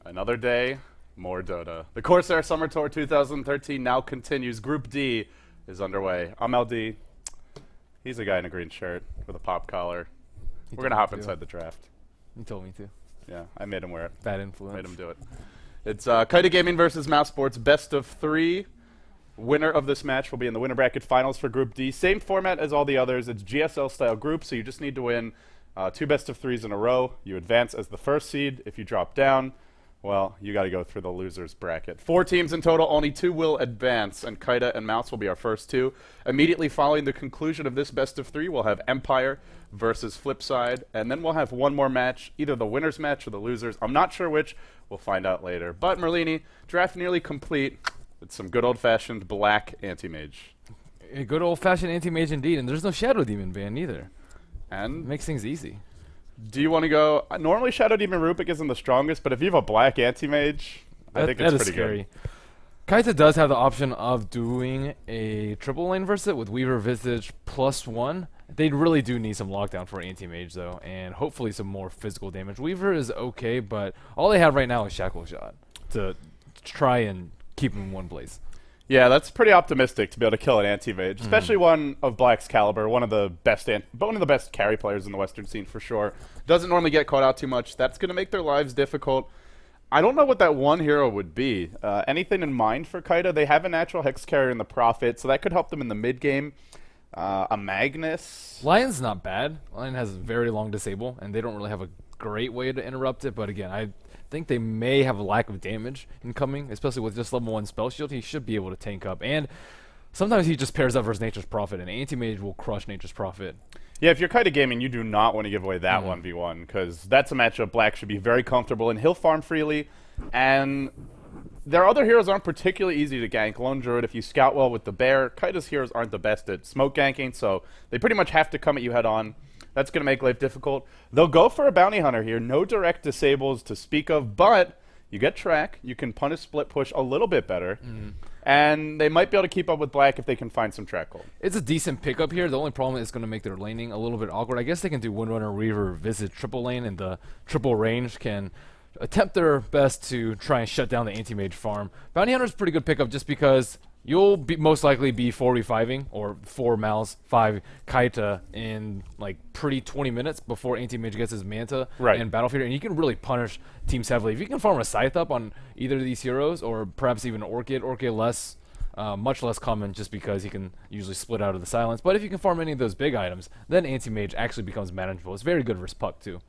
Another day, more Dota. The Corsair Summer Tour 2013 now continues. Group D is underway. I'm LD. He's a guy in a green shirt with a pop collar. We're going to hop inside the draft. You told me to. Yeah, I made him wear it. Bad influence. Made him do it. It's Keita Gaming versus Mouse Sports, best of 3. Winner of this match will be in the winner bracket finals for Group D. Same format as all the others. It's GSL-style group, so you just need to win 2 best of 3s in a row. You advance as the first seed. If you drop down, well, you got to go through the losers bracket. 4 teams in total, only 2 will advance, and Keita and Mouse will be our first 2. Immediately following the conclusion of this best of 3, we'll have Empire versus Flipside, and then we'll have one more match, either the winners match or the losers. I'm not sure which. We'll find out later. But Merlini, draft nearly complete. It's some good old-fashioned black anti-mage. A good old-fashioned anti-mage indeed, and there's no Shadow Demon ban either. And makes things easy. Do you want to go? Normally, Shadow Demon Rupic isn't the strongest, but if you have a black anti-mage, I think it's pretty good. Keita does have the option of doing a triple lane versus it with Weaver Visage +1. They really do need some lockdown for anti-mage though, and hopefully some more physical damage. Weaver is okay, but all they have right now is Shackle Shot to try and keep him in one place. Yeah, that's pretty optimistic to be able to kill an anti-mage, especially one of Black's caliber, one of the best carry players in the Western scene for sure. Doesn't normally get caught out too much. That's going to make their lives difficult. I don't know what that one hero would be. Anything in mind for Keita? They have a natural Hex carrier in the Prophet, so that could help them in the mid game. A Magnus. Lion's not bad. Lion has very long disable, and they don't really have a great way to interrupt it, but again, I think they may have a lack of damage incoming, especially with just level 1 spell shield. He should be able to tank up, and sometimes he just pairs up versus Nature's Prophet, and anti-mage will crush Nature's Prophet. Yeah, if you're Keita Gaming, you do not want to give away that 1v1, because that's a matchup Black should be very comfortable in. He'll farm freely, and their other heroes aren't particularly easy to gank. Lone Druid, if you scout well with the Bear, Keita's heroes aren't the best at smoke ganking, so they pretty much have to come at you head on. That's going to make life difficult. They'll go for a Bounty Hunter here. No direct disables to speak of, but you get track. You can punish split push a little bit better. And they might be able to keep up with Black if they can find some track hold. It's a decent pickup here. The only problem is going to make their laning a little bit awkward. I guess they can do Windrunner, Reaver, Visit, triple lane, and the triple range can attempt their best to try and shut down the anti-mage farm. Bounty Hunter's a pretty good pickup just because you'll most likely be 4v5ing, or 4 Mouse, 5 Keita in like pretty 20 minutes before anti-mage gets his Manta and Battlefield, and you can really punish teams heavily. If you can farm a Scythe up on either of these heroes, or perhaps even Orchid less, much less common just because he can usually split out of the silence, but if you can farm any of those big items, then anti-mage actually becomes manageable. It's very good versus Puck too.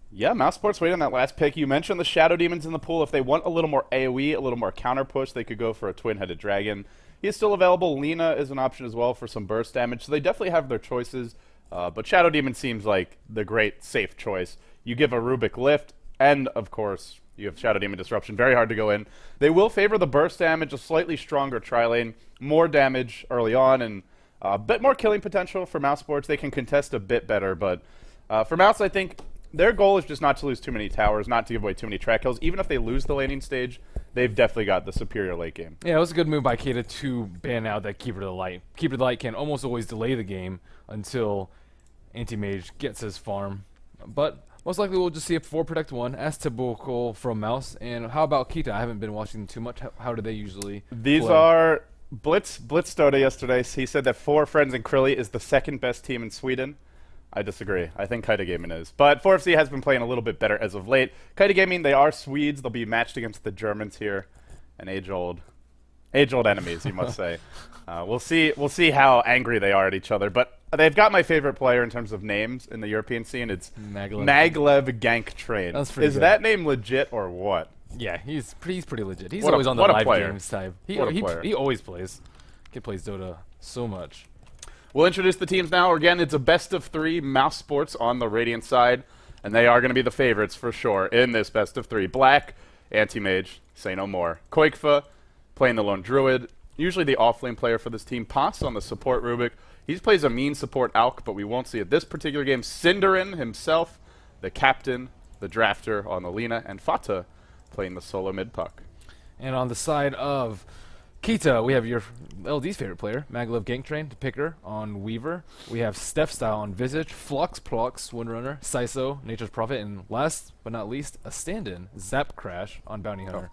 Yeah, Mouse Sports waiting on that last pick. You mentioned the Shadow Demons in the pool. If they want a little more AoE, a little more counter push, they could go for a Twin-Headed Dragon. He is still available. Lena is an option as well for some burst damage. So they definitely have their choices. But Shadow Demon seems like the great safe choice. You give a Rubik lift, and of course, you have Shadow Demon Disruption. Very hard to go in. They will favor the burst damage, a slightly stronger tri-lane, more damage early on, and a bit more killing potential for Mouse Sports. They can contest a bit better, but for Mouse, I think their goal is just not to lose too many towers, not to give away too many track kills. Even if they lose the laning stage, they've definitely got the superior late game. Yeah, it was a good move by Keita to ban out that Keeper to the Light. Keeper to the Light can almost always delay the game until anti-mage gets his farm. But most likely we'll just see a 4 Protect 1, as typical from Mouse. And how about Keita? I haven't been watching them too much. How do they usually These play? Are Blitz Dota yesterday. He said that 4 Friends and Krilly is the 2nd best team in Sweden. I disagree. I think Keita Gaming is. But 4FC has been playing a little bit better as of late. Keita Gaming, they are Swedes. They'll be matched against the Germans here. And age-old enemies, you must say. We'll see how angry they are at each other. But they've got my favorite player in terms of names in the European scene. It's Maglev Gank Train. Is good. That name legit or what? Yeah, he's pretty legit. He's always on the live games type. He What a player. He always plays. Kid plays Dota so much. We'll introduce the teams now. Again, it's a best of 3 Mouse Sports on the Radiant side, and they are going to be the favorites for sure in this best of 3. Black, Anti-Mage, say no more. Keita, playing the Lone Druid, usually the offlane player for this team. Pass on the support Rubik. He plays a mean support Alk, but we won't see it this particular game. Cinderin himself, the captain, the drafter on the Lina, and Fata playing the solo mid puck. And on the side of Keita, we have your LD's favorite player, Maglev Gangtrain, to Picker on Weaver. We have Steph Style on Visage, Flux, Windrunner, Saiso, Nature's Prophet, and last but not least, a stand-in, Zap Crash on Bounty Hunter.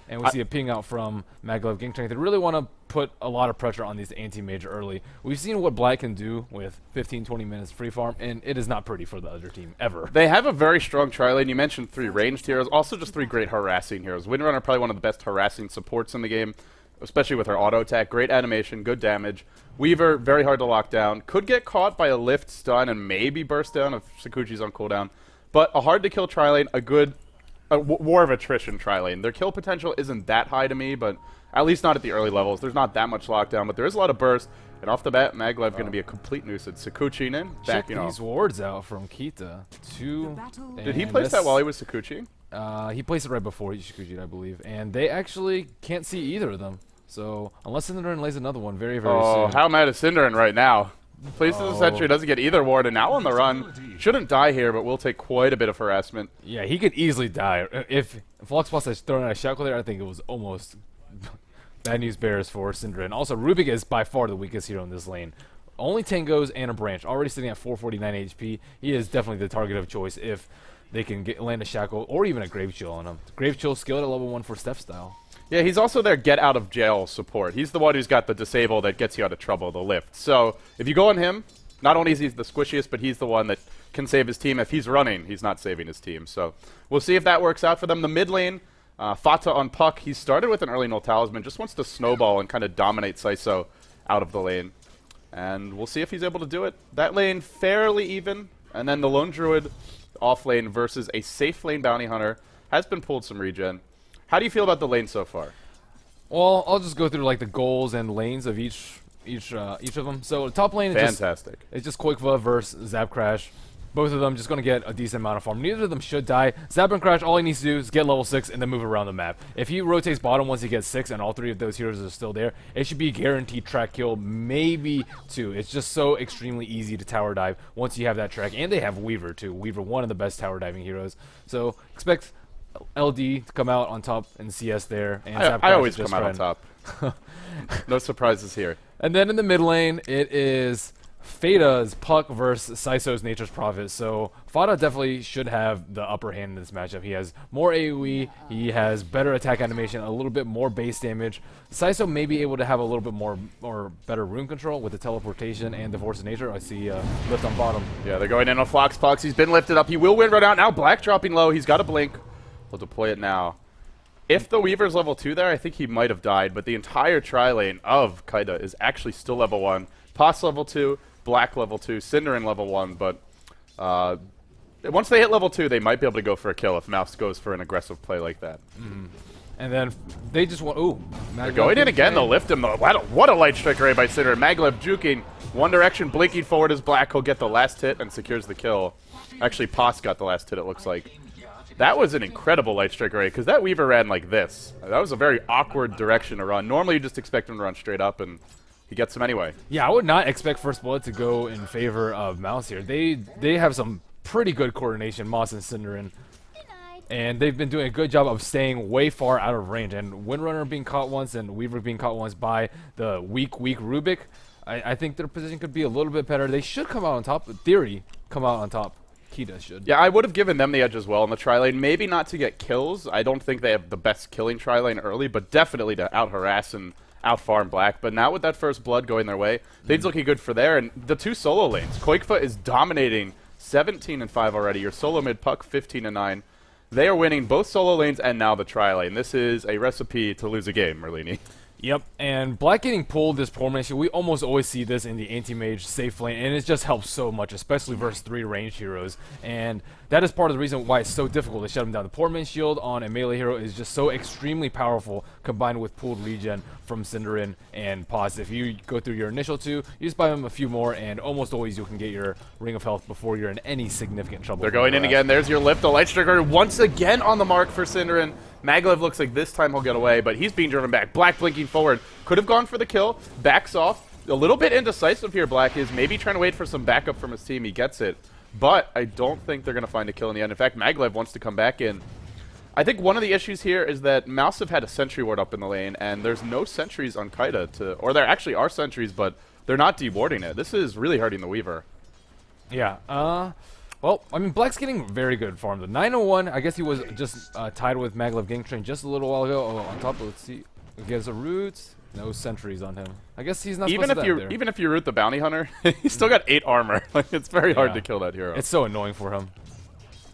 And we see a ping out from Maglev Gangtrain. They really want to put a lot of pressure on these anti-mage early. We've seen what Black can do with 15-20 minutes free farm, and it is not pretty for the other team, ever. They have a very strong tri-lane. You mentioned 3 ranged heroes, also just 3 great harassing heroes. Windrunner probably one of the best harassing supports in the game, especially with her auto attack. Great animation, good damage. Weaver, very hard to lock down. Could get caught by a lift, stun, and maybe burst down if Sakuchi's on cooldown. But a hard-to-kill tri-lane, a good war of attrition tri-lane. Their kill potential isn't that high to me, but at least not at the early levels. There's not that much lockdown, but there is a lot of burst. And off the bat, Maglev going to be a complete nuisance. Sakuchi in, backing off. These wards out from Keita. Did he place that while he was Sakuchi? He placed it right before he Sakuchi'd, I believe. And they actually can't see either of them. So unless Cinderin lays another one very, very soon. Oh, how mad is Cinderin right now? Places a sentry, doesn't get either ward, and now on the run. Shouldn't die here, but will take quite a bit of harassment. Yeah, he could easily die. If Fluxboss had thrown out a Shackle there, I think it was almost bad news bears for Cinderin. Also, Rubik is by far the weakest hero in this lane. Only Tangos and a Branch, already sitting at 449 HP. He is definitely the target of choice if they can land a Shackle or even a Grave Chill on him. Grave Chill skilled at level 1 for Steph Style. Yeah, he's also their get out of jail support. He's the one who's got the disable that gets you out of trouble, the lift. So if you go on him, not only is he the squishiest, but he's the one that can save his team. If he's running, he's not saving his team. So we'll see if that works out for them. The mid lane, Fata on Puck. He started with an early Null Talisman, just wants to snowball and kind of dominate Saiso out of the lane. And we'll see if he's able to do it. That lane fairly even. And then the Lone Druid off lane versus a safe lane Bounty Hunter has been pulled some regen. How do you feel about the lane so far? Well, I'll just go through like the goals and lanes of each of them. So top lane is just Keita versus Zap Crash. Both of them just going to get a decent amount of farm. Neither of them should die. Zap and Crash, all he needs to do is get level 6 and then move around the map. If he rotates bottom once he gets 6 and all 3 of those heroes are still there, it should be guaranteed track kill, maybe 2. It's just so extremely easy to tower dive once you have that track. And they have Weaver too. Weaver, one of the best tower diving heroes. So expect LD to come out on top in CS there. And I always come out on top. No surprises here. And then in the mid lane, it is Fata's Puck versus Saiso's Nature's Prophet. So Fata definitely should have the upper hand in this matchup. He has more AoE, he has better attack animation, a little bit more base damage. Saiso may be able to have a little bit more or better rune control with the teleportation and the Force of Nature. I see lift on bottom. Yeah, they're going in on Flox Pucks. He's been lifted up. He will win right out. Now Black dropping low. He's got a blink. We'll deploy it now. If the Weaver's level 2 there, I think he might have died, but the entire tri-lane of Keita is actually still level 1. Pos level 2, Black level 2, Cinderin level 1, but once they hit level 2, they might be able to go for a kill if Mouse goes for an aggressive play like that. And then they just want... Ooh. They're going in again. They'll lift him. What a light strike array by Cinderin. Maglev juking. One direction, blinking forward as Black. He'll get the last hit and secures the kill. Actually, Pos got the last hit, it looks like. That was an incredible light strike array, because that Weaver ran like this. That was a very awkward direction to run. Normally, you just expect him to run straight up, and he gets him anyway. Yeah, I would not expect First Blood to go in favor of Mouse here. They have some pretty good coordination, Moss and Cinderin. And they've been doing a good job of staying way far out of range. And Windrunner being caught once and Weaver being caught once by the weak Rubik, I think their position could be a little bit better. They should come out on top. In theory, come out on top. Keita should. Yeah, I would have given them the edge as well in the tri-lane. Maybe not to get kills. I don't think they have the best killing tri-lane early, but definitely to out-harass and out-farm Black. But now with that First Blood going their way, things looking good for there. And the 2 solo lanes. Keita is dominating 17-5 already. Your solo mid Puck 15-9. They are winning both solo lanes and now the tri-lane. This is a recipe to lose a game, Merlini. Yep, and Black getting pulled this formation, we almost always see this in the anti-mage safe lane, and it just helps so much, especially versus 3 ranged heroes. And that is part of the reason why it's so difficult to shut him down. The Poor Man's Shield on a melee hero is just so extremely powerful, combined with pooled regen from Cinderin and Pause. If you go through your initial 2, you just buy him a few more, and almost always you can get your Ring of Health before you're in any significant trouble. They're going in again. There's your lift. The Light Striker once again on the mark for Cinderin. Maglev looks like this time he'll get away, but he's being driven back. Black blinking forward. Could have gone for the kill. Backs off. A little bit indecisive here, Black is. Maybe trying to wait for some backup from his team. He gets it. But I don't think they're going to find a kill in the end. In fact, Maglev wants to come back in. I think one of the issues here is that mouz have had a sentry ward up in the lane, and there's no sentries on Keita to... Or there actually are sentries, but they're not dewarding it. This is really hurting the Weaver. Yeah, well, I mean, Black's getting very good farm. The 901, I guess he was just tied with Maglev Gang Train just a little while ago. Oh, on top, let's see. He has a root. No sentries on him. I guess he's not supposed to there. Even if you root the Bounty Hunter, he's still got 8 armor. Like, it's very hard to kill that hero. It's so annoying for him.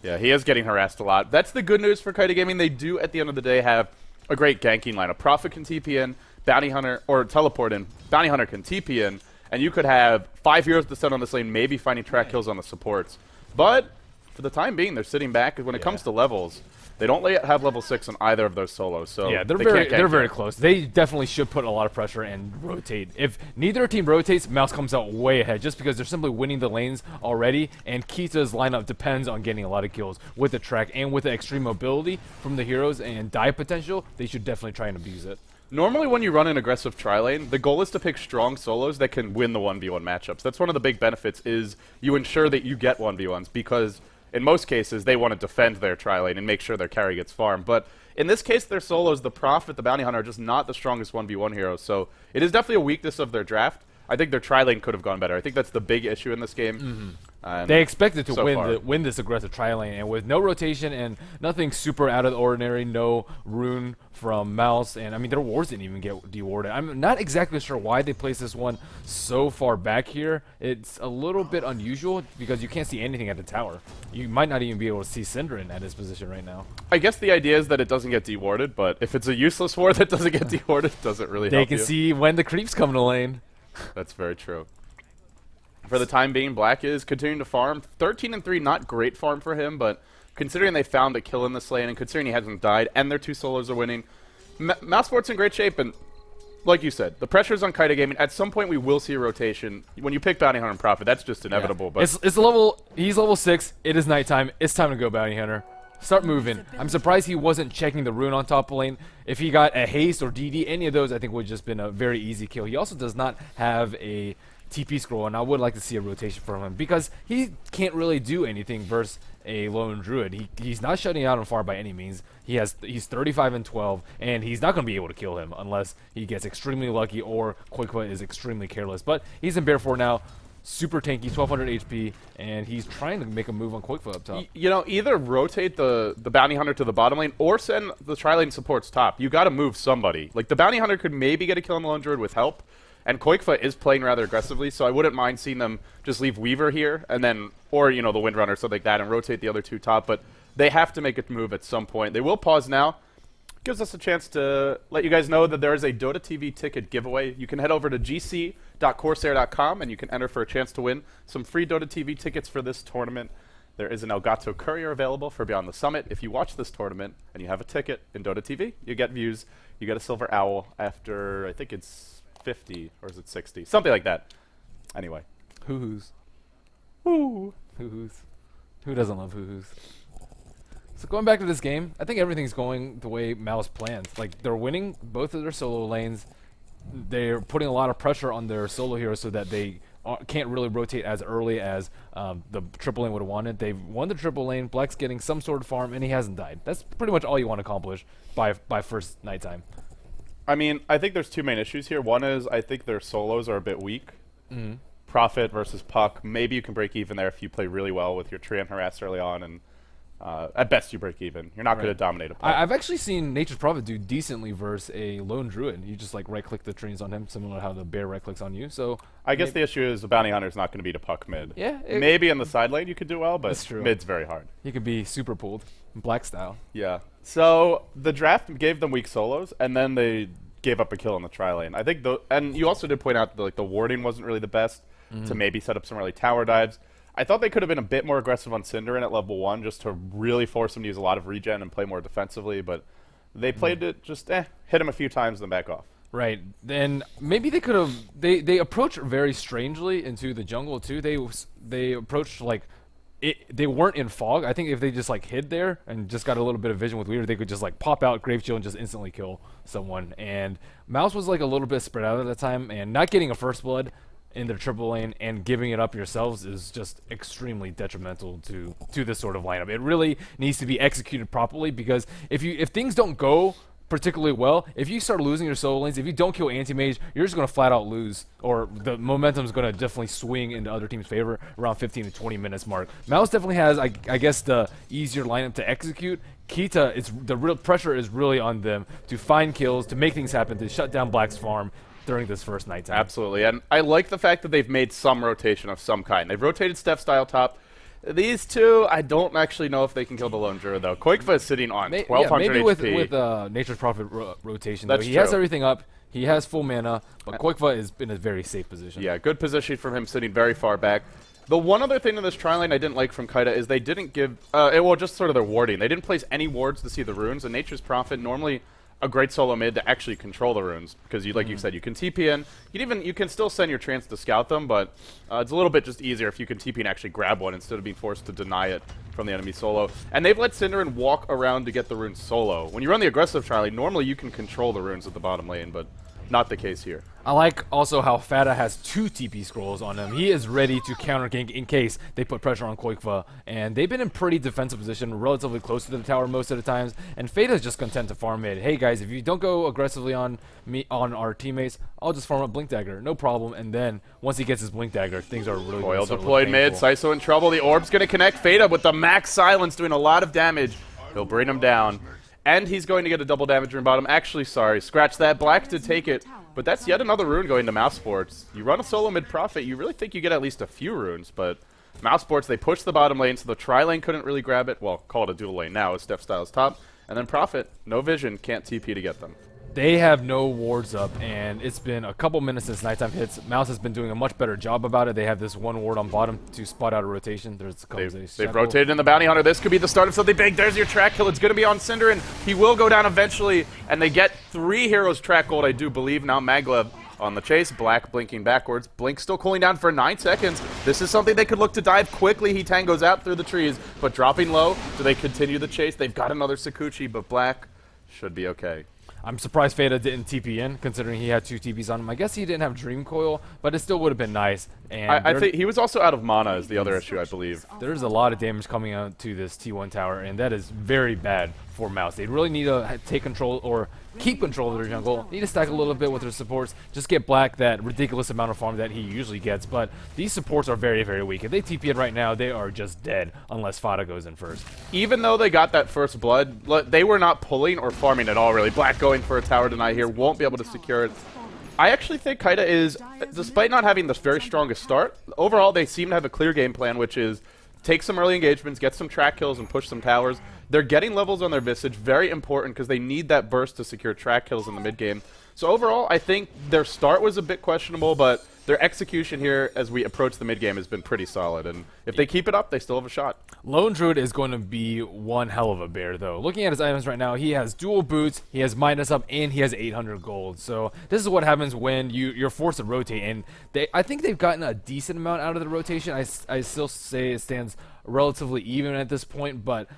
Yeah, he is getting harassed a lot. That's the good news for Keita Gaming. They do, at the end of the day, have a great ganking lineup. Prophet can TP in, Bounty Hunter, or teleport in. Bounty Hunter can TP in, and you could have 5 heroes to set on this lane, maybe finding track kills on the supports. But for the time being, they're sitting back. When it comes to levels, they don't have level 6 on either of those solos. So yeah, they're very close. They definitely should put a lot of pressure and rotate. If neither team rotates, mouz comes out way ahead just because they're simply winning the lanes already, and Keita's lineup depends on getting a lot of kills with the track and with the extreme mobility from the heroes and dive potential. They should definitely try and abuse it. Normally when you run an aggressive tri-lane, the goal is to pick strong solos that can win the 1v1 matchups. That's one of the big benefits, is you ensure that you get 1v1s, because in most cases, they want to defend their tri-lane and make sure their carry gets farmed. But in this case, their solos, the Prophet, the Bounty Hunter, are just not the strongest 1v1 heroes. So it is definitely a weakness of their draft. I think their tri-lane could have gone better. I think that's the big issue in this game. They expected to win this aggressive tri-lane, and with no rotation and nothing super out of the ordinary, no rune from mouz, and I mean their wards didn't even get dewarded. I'm not exactly sure why they placed this one so far back here. It's a little bit unusual because you can't see anything at the tower. You might not even be able to see Cinderin at his position right now. I guess the idea is that it doesn't get dewarded, but if it's a useless ward that doesn't get dewarded, does it really help you? They can see when the creeps come to lane. That's very true. For the time being, Black is continuing to farm. 13-3, not great farm for him, but considering they found a kill in this lane and considering he hasn't died and their 2 solos are winning, mouz in great shape. And like you said, the pressure's on Keita Gaming. At some point, we will see a rotation. When you pick Bounty Hunter and Prophet, that's just inevitable. Yeah. But it's level. He's level 6. It is nighttime. It's time to go, Bounty Hunter. Start moving. I'm surprised he wasn't checking the rune on top lane. If he got a haste or DD, any of those, I think would have just been a very easy kill. He also does not have a TP scroll, and I would like to see a rotation from him because he can't really do anything versus a lone druid. He's not shutting out on far by any means. He's 35-12, and he's not going to be able to kill him unless he gets extremely lucky or Keita is extremely careless. But he's in Bear 4 now. Super tanky, 1200 HP, and he's trying to make a move on Keita up top. You know, either rotate the Bounty Hunter to the bottom lane or send the tri-lane supports top. You got to move somebody. Like, the Bounty Hunter could maybe get a kill on the Lone Druid with help, and Keita is playing rather aggressively, so I wouldn't mind seeing them just leave Weaver here, and then, or, you know, the Windrunner or something like that, and rotate the other 2 top, but they have to make a move at some point. They will pause now. Gives us a chance to let you guys know that there is a Dota TV ticket giveaway. You can head over to gc.corsair.com and you can enter for a chance to win some free Dota TV tickets for this tournament. There is an Elgato Courier available for Beyond the Summit. If you watch this tournament and you have a ticket in Dota TV, you get views. You get a Silver Owl after, I think it's 50, or is it 60? Something like that. Anyway. Hoo-hoos. Woo. Hoo-hoos. Who doesn't love hoo-hoos? So going back to this game, I think everything's going the way mouz plans. Like, they're winning both of their solo lanes. They're putting a lot of pressure on their solo heroes so that they can't really rotate as early as the triple lane would have wanted. They've won the triple lane. Black's getting some sort of farm, and he hasn't died. That's pretty much all you want to accomplish by first nighttime. I mean, I think there's 2 main issues here. One is I think their solos are a bit weak. Prophet versus Puck. Maybe you can break even there if you play really well with your Treant harass early on, and at best you break even. You're not going to dominate a Puck. I've actually seen Nature's Prophet do decently versus a lone druid. You just like right-click the trees on him, similar to how the bear right-clicks on you. So I guess the issue is the Bounty Hunter is not going to beat a Puck mid. Yeah. Maybe in the side lane you could do well, but mid's very hard. He could be super pulled, Black style. Yeah. So the draft gave them weak solos, and then they gave up a kill on the tri-lane. I think and you also did point out that like the warding wasn't really the best to maybe set up some early tower dives. I thought they could have been a bit more aggressive on Cinderin at level 1 just to really force him to use a lot of regen and play more defensively, but they played it just, hit him a few times and then back off. Right. Then maybe they could have. They approached very strangely into the jungle too. They approached like they weren't in fog. I think if they just like hid there and just got a little bit of vision with Weaver, they could just like pop out Grave Shield and just instantly kill someone. And Mouse was like a little bit spread out at that time, and not getting a first blood in their triple lane and giving it up yourselves is just extremely detrimental to this sort of lineup. It really needs to be executed properly, because if things don't go particularly well, if you start losing your solo lanes, if you don't kill anti-mage, you're just going to flat out lose, or the momentum's going to definitely swing into other team's favor around 15 to 20 minutes mark. Mouse definitely has, I guess, the easier lineup to execute. Keita, the real pressure is really on them to find kills, to make things happen, to shut down Black's farm during this first night time. Absolutely, and I like the fact that they've made some rotation of some kind. They've rotated Steph style top. These two, I don't actually know if they can kill the lone Druid, though. Koikva is sitting on 1200 maybe HP. with Nature's Prophet rotation, That's though. He true. has everything up. He has full mana, but Koikva is in a very safe position. Yeah, good position from him, sitting very far back. The one other thing in this tri lane I didn't like from Keita is they didn't give, well, just sort of their warding. They didn't place any wards to see the runes, and Nature's Prophet, normally a great solo mid to actually control the runes, because like you said, you can TP in. You can still send your trance to scout them, but it's a little bit just easier if you can TP and actually grab one instead of being forced to deny it from the enemy solo. And they've let Cinderin walk around to get the runes solo. When you run the aggressive tri lane, normally you can control the runes at the bottom lane, but not the case here. I like also how Fata has 2 TP scrolls on him. He is ready to counter gank in case they put pressure on Koikva. And they've been in pretty defensive position, relatively close to the tower most of the times. And Fata is just content to farm mid. Hey guys, if you don't go aggressively on our teammates, I'll just farm up Blink Dagger, no problem. And then once he gets his Blink Dagger, things are really Coil deployed mid, Syso in trouble. The orb's gonna connect. Fata with the max silence doing a lot of damage. He'll bring him down. And he's going to get a double damage rune bottom. Actually, sorry, scratch that. Black to take it. But that's yet another rune going to Mouse Sports. You run a solo mid Prophet, you really think you get at least a few runes, but Mouse Sports, they push the bottom lane, so the tri lane couldn't really grab it. Well, call it a dual lane now with Steph Styles top. And then Prophet, no vision, can't TP to get them. They have no wards up, and it's been a couple minutes since nighttime hits. Mouse has been doing a much better job about it. They have this one ward on bottom to spot out a rotation. They've rotated in the Bounty Hunter. This could be the start of something big. There's your track kill. It's going to be on Cinderin. He will go down eventually, and they get 3 heroes track gold, I do believe. Now Maglev on the chase. Black blinking backwards. Blink still cooling down for 9 seconds. This is something they could look to dive quickly. He tangos out through the trees, but dropping low. Do they continue the chase? They've got another Sakuchi, but Black should be okay. I'm surprised Fata didn't TP in, considering he had 2 TPs on him. I guess he didn't have Dream Coil, but it still would have been nice. And I think he was also out of mana is the other issue, I believe. There's a lot of damage coming out to this T1 tower, and that is very bad for Mouse. They really need to take control or keep control of their jungle. Need to stack a little bit with their supports. Just get Black that ridiculous amount of farm that he usually gets. But these supports are very, very weak. If they TP in right now, they are just dead unless Fata goes in first. Even though they got that first blood, they were not pulling or farming at all, really. Black going for a tower deny here, won't be able to secure it. I actually think Keita is, despite not having the very strongest start, overall they seem to have a clear game plan, which is take some early engagements, get some track kills, and push some towers. They're getting levels on their Visage, very important because they need that burst to secure track kills in the mid game. So overall, I think their start was a bit questionable, but their execution here as we approach the mid game has been pretty solid. And if they keep it up, they still have a shot. Lone Druid is going to be one hell of a bear, though. Looking at his items right now, he has dual boots, he has minus up, and he has 800 gold. So this is what happens when you're forced to rotate. And I think they've gotten a decent amount out of the rotation. I still say it stands relatively even at this point, but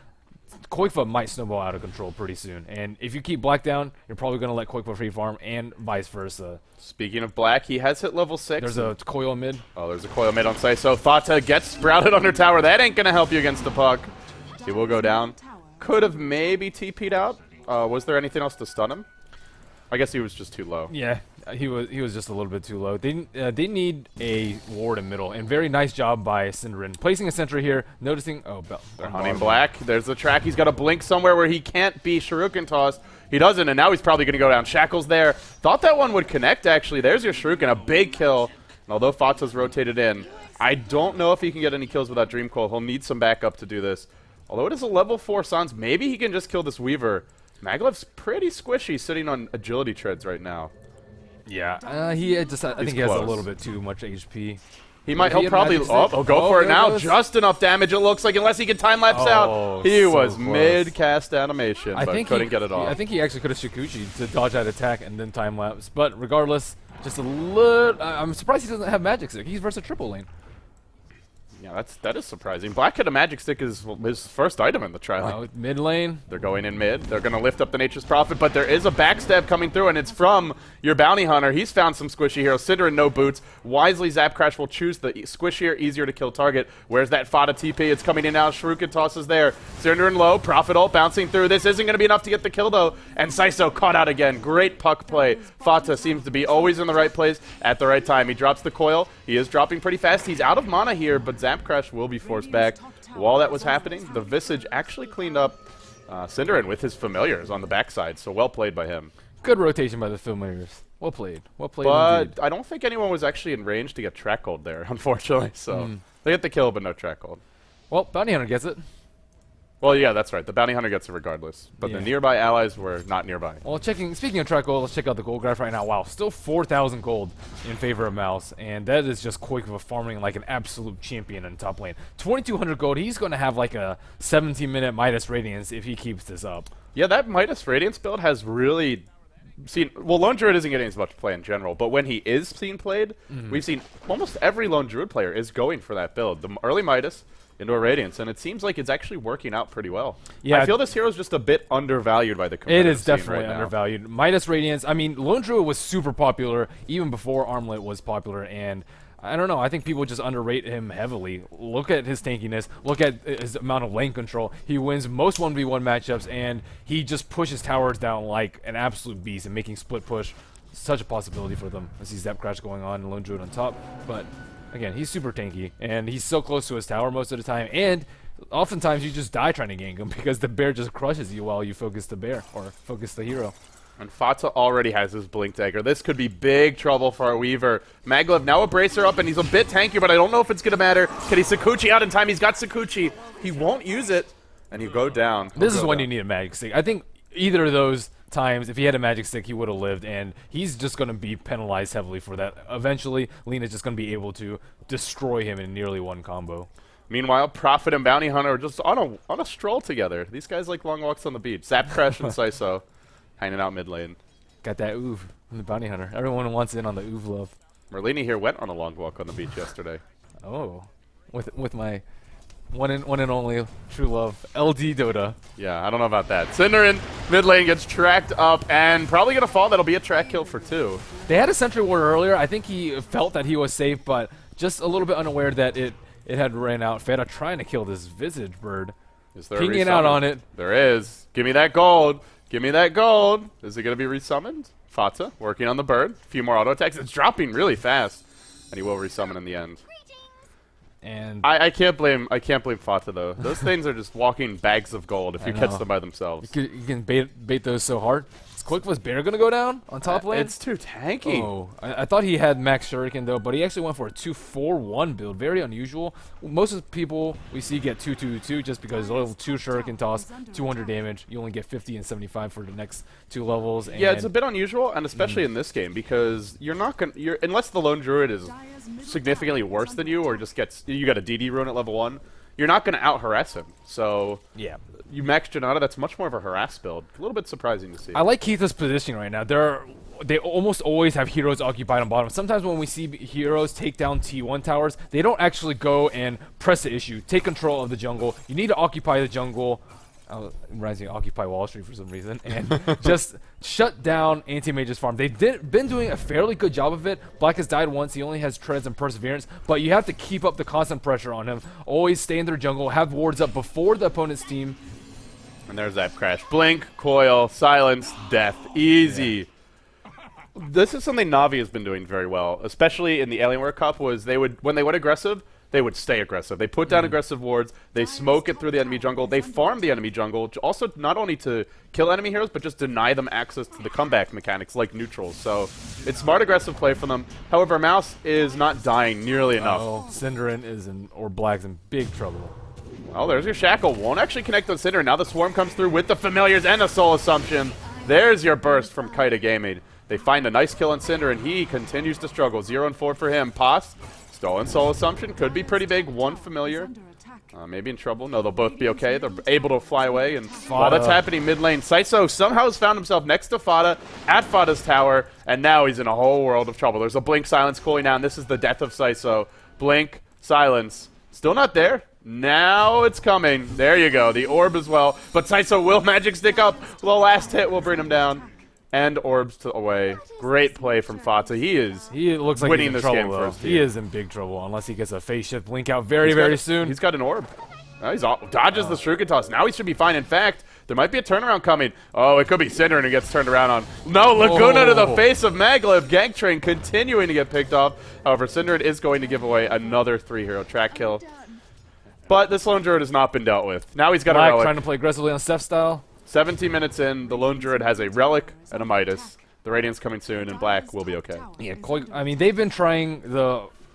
Koikva might snowball out of control pretty soon. And if you keep Black down, you're probably going to let Koikva free farm, and vice versa. Speaking of Black, he has hit level 6. There's a coil mid. Oh, there's a coil mid on site. So Fata gets sprouted under tower. That ain't going to help you against the puck. He will go down. Could have maybe TP'd out. Was there anything else to stun him? I guess he was just too low. Yeah, he was just a little bit too low. They need a ward in middle, and very nice job by Cinderin. Placing a sentry here, noticing... Oh, they're hunting Black. There's the track. He's got a blink somewhere where he can't be Shuriken tossed. He doesn't, and now he's probably going to go down. Shackle's there. Thought that one would connect, actually. There's your Shuriken, a big kill. And although Fata's rotated in, I don't know if he can get any kills without Dream Coil. He'll need some backup to do this. Although it is a level 4 Sans, maybe he can just kill this Weaver. Maglev's pretty squishy, sitting on agility treads right now. Yeah, I think he has a little bit too much HP. He might. He He'll had probably. magic Oh, stick. go Oh, for it there now. goes. Just enough damage, it looks like, unless he can time lapse out. He so was close. mid-cast animation, but couldn't get it off. I think he actually could have Shikuchi to dodge that attack and then time lapse. But regardless, just a little. I'm surprised he doesn't have magic stick. He's versus triple lane. Yeah, that is surprising. Black had a magic stick is his first item in the tri-lane. Mid lane. They're going in mid. They're going to lift up the Nature's Prophet, but there is a backstab coming through, and it's from your Bounty Hunter. He's found some squishy heroes. Cinder and no boots. Wisely, Zap Crash will choose the squishier, easier to kill target. Where's that Fata TP? It's coming in now. Shuriken tosses there. Cinder and low. Prophet ult bouncing through. This isn't going to be enough to get the kill, though. And Saiso caught out again. Great puck play. Fata seems to be always in the right place at the right time. He drops the coil. He is dropping pretty fast. He's out of mana here, but Zap Crash will be forced back. While that was happening, the Visage actually cleaned up Cinderin with his familiars on the backside, so well played by him. Good rotation by the familiars. Well played. Well played But indeed. I don't think anyone was actually in range to get track hold there, unfortunately. So they get the kill, but no track hold. Well, Bounty Hunter gets it. Well, yeah, that's right. The Bounty Hunter gets it regardless, but the Yeah. nearby allies were not nearby. Well, speaking of track gold, let's check out the gold graph right now. Wow, still 4,000 gold in favor of Mouse, and that is just Koikva farming like an absolute champion in top lane. 2,200 gold. He's going to have like a 17-minute Midas Radiance if he keeps this up. Yeah, that Midas Radiance build has really seen. Well, Lone Druid isn't getting as much play in general, but when he is seen played, we've seen almost every Lone Druid player is going for that build. The early Midas into a Radiance, and it seems like it's actually working out pretty well. Yeah, I feel this hero is just a bit undervalued by the It competitive is scene definitely right now. undervalued. Midas Radiance, I mean, Lone Druid was super popular even before Armlet was popular, and I don't know, I think people just underrate him heavily. Look at his tankiness, look at his amount of lane control. He wins most 1v1 matchups, and he just pushes towers down like an absolute beast and making split push such a possibility for them. I see Zap Crash going on and Lone Druid on top, but again, he's super tanky, and he's so close to his tower most of the time, and oftentimes you just die trying to gank him because the bear just crushes you while you focus the bear, or focus the hero. And Fata already has his Blink Dagger. This could be big trouble for our Weaver. Maglev now a Bracer up, and he's a bit tankier, but I don't know if it's going to matter. Can he Sakuchi out in time? He's got Sakuchi. He won't use it, and you go down. This is when you need a magic stick. I think either of those times, if he had a magic stick, he would have lived, and he's just going to be penalized heavily for that. Eventually, Lena's just going to be able to destroy him in nearly one combo. Meanwhile, Prophet and Bounty Hunter are just on a stroll together. These guys like long walks on the beach. Zap Crash and Saiso hanging out mid lane. Got that oof from the Bounty Hunter. Everyone wants in on the oof love. Merlini here went on a long walk on the beach yesterday. Oh, with my one and only true love, LD Dota. Yeah, I don't know about that. Cinderin mid lane gets tracked up and probably going to fall. That'll be a track kill for 2. They had a sentry ward earlier. I think he felt that he was safe, but just a little bit unaware that it had ran out. Feta trying to kill this Visage bird. Is there Pinging a out resummon? on it. There is. Give me that gold. Give me that gold. Is it going to be resummoned? Fata working on the bird. A few more auto attacks. It's dropping really fast, and he will resummon in the end. And I can't blame Fata though. Those things are just walking bags of gold if you catch them by themselves. you can bait those so hard. Is Quickfoot's bear gonna go down on top lane? It's too tanky. Oh, I thought he had max shuriken though, but he actually went for a 2-4-1 build. Very unusual. Most of the people we see get 2-2-2 just because level 2 shuriken toss, 200 damage. You only get 50 and 75 for the next 2 levels. And Yeah, it's a bit unusual, and especially in this game because you're not gonna. Unless the lone druid is significantly worse than you, or just you got a DD rune at level 1. You're not gonna out harass him. So yeah. You max Janata, that's much more of a harass build. A little bit surprising to see. I like Keita's positioning right now. They almost always have heroes occupied on bottom. Sometimes when we see heroes take down T1 towers, they don't actually go and press the issue, take control of the jungle. You need to occupy the jungle. Reminds me of Occupy Wall Street for some reason, and just shut down Anti-Mage's farm. They've been doing a fairly good job of it. Black has died once. He only has treads and perseverance, but you have to keep up the constant pressure on him. Always stay in their jungle, have wards up before the opponent's team. And there's that crash. Blink, coil, silence, death. Easy. Yeah. This is something Navi has been doing very well, especially in the Alienware Cup, was when they went aggressive, they would stay aggressive. They put down aggressive wards, they smoke it through the enemy jungle, they farm the enemy jungle, also not only to kill enemy heroes, but just deny them access to the comeback mechanics like neutrals. So it's smart aggressive play from them. However, Mouse is not dying nearly enough. Oh, Cinderin or Black's in big trouble. Well, there's your Shackle. Won't actually connect with Cinder. Now the Swarm comes through with the Familiars and a Soul Assumption. There's your burst from Keita Gaming. They find a nice kill on Cinder, and he continues to struggle. 0-4 for him. Pos Stolen Soul Assumption could be pretty big. One familiar. Maybe in trouble. No, they'll both be okay. They're able to fly away. And while that's happening mid lane, Saiso somehow has found himself next to Fada at Fada's tower. And now he's in a whole world of trouble. There's a Blink Silence cooling down. This is the death of Saiso. Blink, Silence. Still not there. Now it's coming. There you go. The orb as well. But Saiso will magic stick up. The last hit will bring him down. And orbs away. Great play from Fata. He looks like winning he's in this trouble, game though. first. He is in big trouble unless he gets a phase shift blink out very soon. He's got an orb. He's dodges the Shuriken Toss. Now he should be fine. In fact, there might be a turnaround coming. Oh, it could be Cinder who gets turned around on. No, Laguna to the face of Maglev. Gank Train continuing to get picked off. However, Cinder is going to give away another 3-hero track kill. But this Lone Druid has not been dealt with. Now he's got a relic. Trying to play aggressively on Steph style. 17 minutes in, the Lone Druid has a relic and a Midas. The Radiant's coming soon, and Black will be okay. Yeah, I mean, they've been trying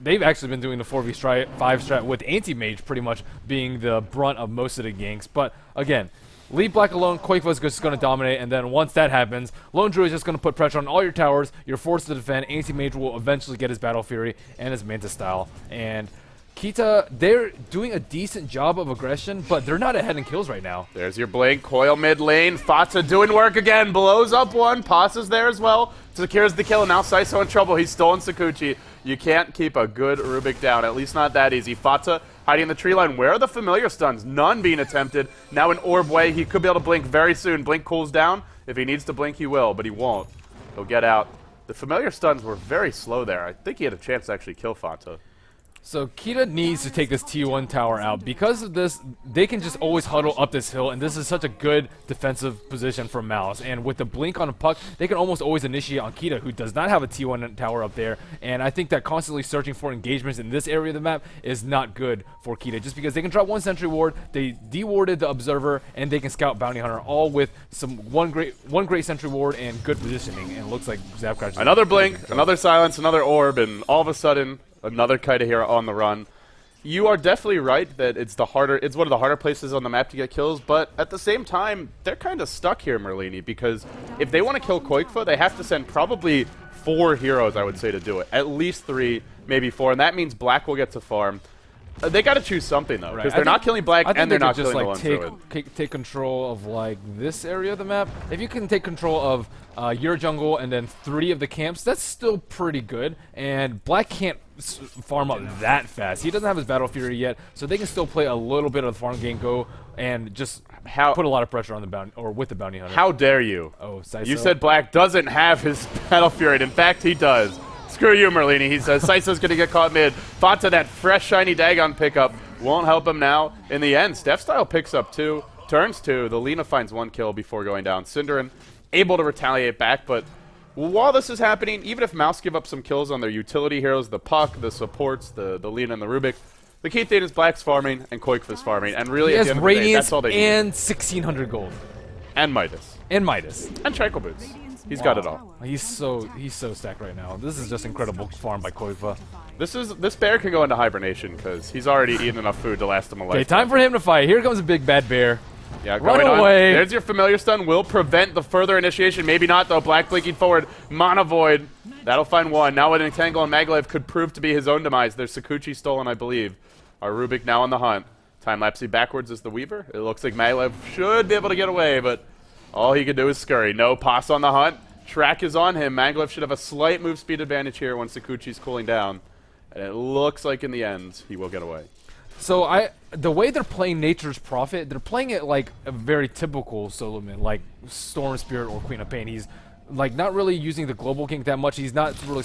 they've actually been doing the 4v5 strat with anti-mage pretty much being the brunt of most of the ganks. But again, leave Black alone, Quake's just going to dominate, and then once that happens, Lone Druid is just going to put pressure on all your towers, you're forced to defend, anti-mage will eventually get his Battle Fury and his Manta style. And Keita, they're doing a decent job of aggression, but they're not ahead in kills right now. There's your Blink, Coil mid lane, Fata doing work again, blows up one, Passa's there as well, secures the kill, and now Saiso in trouble, he's stolen Sakuchi. You can't keep a good Rubik down, at least not that easy. Fata hiding in the tree line, where are the familiar stuns? None being attempted, now in Orb way, he could be able to blink very soon. Blink cools down, if he needs to blink he will, but he won't. He'll get out. The familiar stuns were very slow there, I think he had a chance to actually kill Fata. So Keita needs to take this T1 tower out. Because of this, they can just always huddle up this hill, and this is such a good defensive position for Mouse. And with the blink on a puck, they can almost always initiate on Keita, who does not have a T1 tower up there. And I think that constantly searching for engagements in this area of the map is not good for Keita, just because they can drop one sentry ward, they de-warded the Observer, and they can scout Bounty Hunter, all with one great sentry ward and good positioning. And it looks like Zapcrash. Another blink, another silence, another orb, and all of a sudden, another Keita hero on the run. You are definitely right that it's one of the harder places on the map to get kills, but at the same time, they're kind of stuck here, Merlini, because if they want to kill Koikfa, they have to send probably 4 heroes, I would say, to do it. At least 3, maybe 4, and that means Black will get to farm. They got to choose something, though, because they're not killing Black and they're not killing the Lone Druid. Take control of, like, this area of the map. If you can take control of your jungle and then 3 of the camps, that's still pretty good. And Black can't farm up that fast. He doesn't have his Battle Fury yet, so they can still play a little bit of the farm game go and just put a lot of pressure on the bounty, or with the Bounty Hunter. How dare you? Oh, Saiso. You said Black doesn't have his Battle Fury. In fact, he does. Screw you, Merlini. He says Saiso's going to get caught mid. Fata, that fresh, shiny Dagon pickup won't help him now. In the end, Steph Style picks up 2, turns 2. The Lina finds 1 kill before going down. Cinderin able to retaliate back, but while this is happening, even if Mouse give up some kills on their utility heroes, the Puck, the supports, the Lina and the Rubik, the key thing is Black's farming and Koikfa's farming. And really, at the end of the day, that's all they need. And 1,600 gold. And Midas. And Midas. And Tranquil Boots. He's got it all. He's so stacked right now. This is just incredible farm by Koifa. This bear can go into hibernation because he's already eaten enough food to last him a lifetime. Okay, time for him to fight. Here comes a big bad bear. Yeah, run away. There's your familiar stun. Will prevent the further initiation. Maybe not, though. Black blinking forward. Mana Void. That'll find 1. Now, an Entangle and Maglev could prove to be his own demise. There's Sakuchi stolen, I believe. Our Rubik now on the hunt. Time-lapsey backwards is the Weaver. It looks like Maglev should be able to get away, but all he can do is scurry. No Pass on the hunt. Track is on him. Maglev should have a slight move speed advantage here when Sakuchi's cooling down. And it looks like in the end, he will get away. So the way they're playing Nature's Prophet, they're playing it like a very typical solo mid, like Storm Spirit or Queen of Pain. He's like not really using the global kink that much. He's not really